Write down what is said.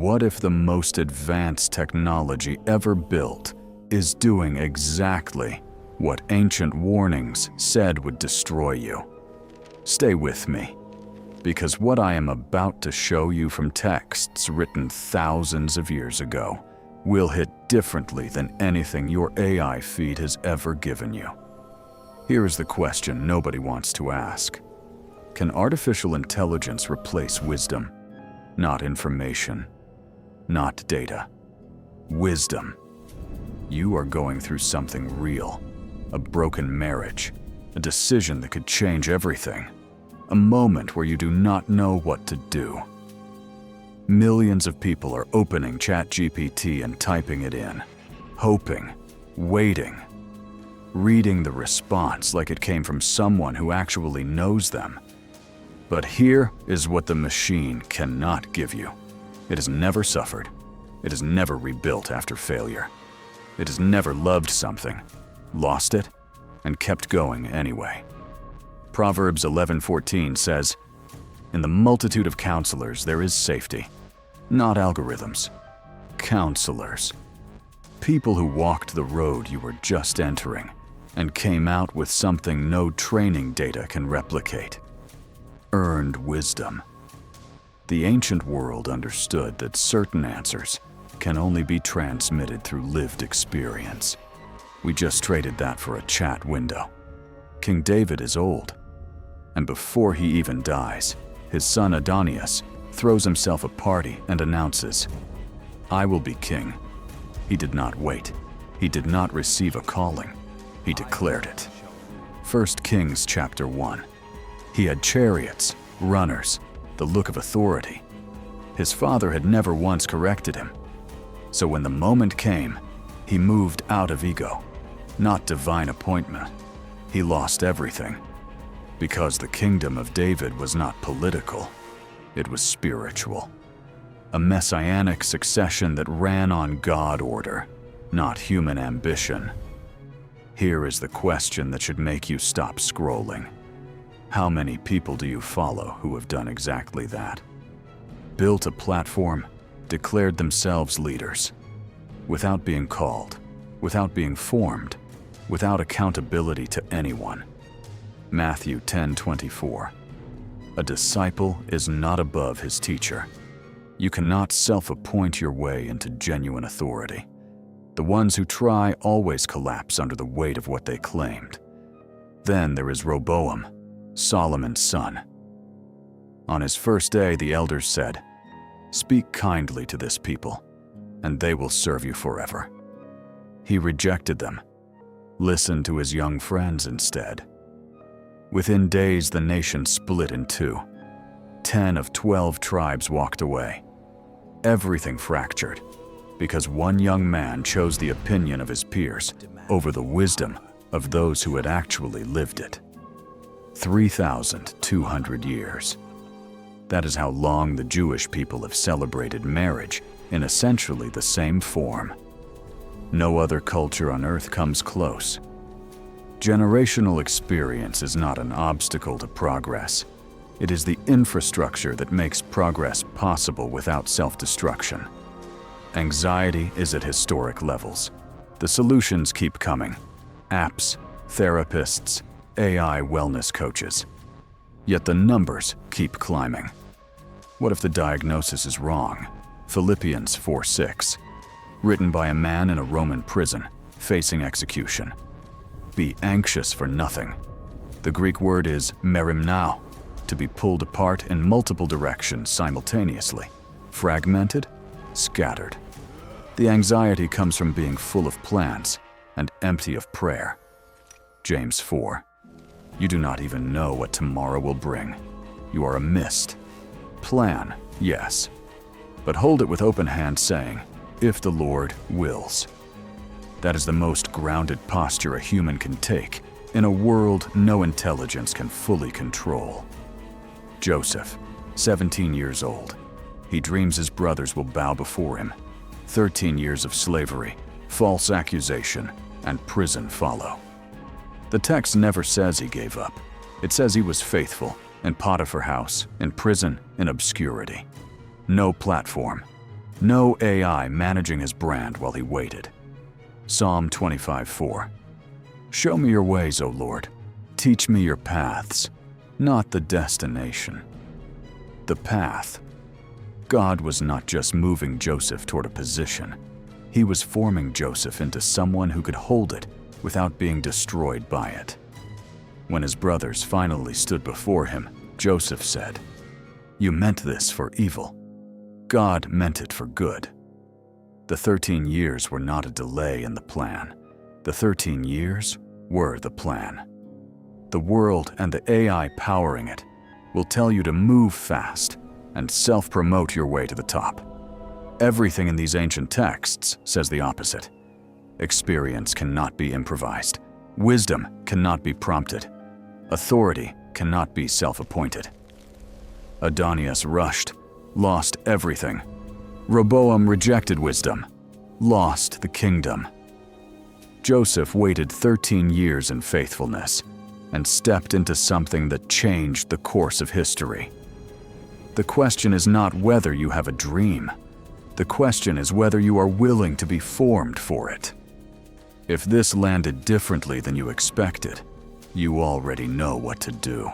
What if the most advanced technology ever built is doing exactly what ancient warnings said would destroy you? Stay with me, because what I am about to show you from texts written thousands of years ago will hit differently than anything your AI feed has ever given you. Here is the question nobody wants to ask. Can artificial intelligence replace wisdom? Not information, not data. Wisdom. You are going through something real. A broken marriage, a decision that could change everything, a moment where you do not know what to do. Millions of people are opening ChatGPT and typing it in, hoping, waiting, reading the response like it came from someone who actually knows them. But here is what the machine cannot give you. It has never suffered. It has never rebuilt after failure. It has never loved something, lost it, and kept going anyway. Proverbs 11:14 says, "In the multitude of counselors there is safety." Not algorithms. Counselors. People who walked the road you were just entering and came out with something no training data can replicate. Earned wisdom. The ancient world understood that certain answers can only be transmitted through lived experience. We just traded that for a chat window. King David is old, and before he even dies, his son Adonijah throws himself a party and announces, "I will be king." He did not wait. He did not receive a calling. He declared it. 1 Kings chapter 1. He had chariots, runners, the look of authority. His father had never once corrected him. So when the moment came, he moved out of ego, not divine appointment. He lost everything, because the kingdom of David was not political, it was spiritual. A messianic succession that ran on God order, not human ambition. Here is the question that should make you stop scrolling. How many people do you follow who have done exactly that? Built a platform, declared themselves leaders, without being called, without being formed, without accountability to anyone. Matthew 10:24. A disciple is not above his teacher. You cannot self-appoint your way into genuine authority. The ones who try always collapse under the weight of what they claimed. Then there is Rehoboam, Solomon's son. On his first day, the elders said, "Speak kindly to this people, and they will serve you forever." He rejected them, listened to his young friends instead. Within days, the nation split in two. 10 of 12 tribes walked away. Everything fractured, because one young man chose the opinion of his peers over the wisdom of those who had actually lived it. 3,200 years. That is how long the Jewish people have celebrated marriage in essentially the same form. No other culture on earth comes close. Generational experience is not an obstacle to progress. It is the infrastructure that makes progress possible without self-destruction. Anxiety is at historic levels. The solutions keep coming. Apps, therapists, AI wellness coaches. Yet the numbers keep climbing. What if the diagnosis is wrong? Philippians 4:6. Written by a man in a Roman prison, facing execution. Be anxious for nothing. The Greek word is merimnao, to be pulled apart in multiple directions simultaneously. Fragmented, scattered. The anxiety comes from being full of plans and empty of prayer. James 4. You do not even know what tomorrow will bring. You are a mist. Plan, yes, but hold it with open hand, saying, "If the Lord wills." That is the most grounded posture a human can take in a world no intelligence can fully control. Joseph, 17 years old. He dreams his brothers will bow before him. 13 years of slavery, false accusation, and prison follow. The text never says he gave up. It says he was faithful in Potiphar house, in prison, in obscurity. No platform, No AI managing his brand while he waited. Psalm 25:4. Show me your ways, O Lord. Teach me your paths, not the destination. The path. God was not just moving Joseph toward a position. He was forming Joseph into someone who could hold it without being destroyed by it. When his brothers finally stood before him, Joseph said, "You meant this for evil. God meant it for good." The 13 years were not a delay in the plan. The 13 years were the plan. The world and the AI powering it will tell you to move fast and self-promote your way to the top. Everything in these ancient texts says the opposite. Experience cannot be improvised. Wisdom cannot be prompted. Authority cannot be self-appointed. Adonijah rushed, lost everything. Rehoboam rejected wisdom, lost the kingdom. Joseph waited 13 years in faithfulness and stepped into something that changed the course of history. The question is not whether you have a dream. The question is whether you are willing to be formed for it. If this landed differently than you expected, you already know what to do.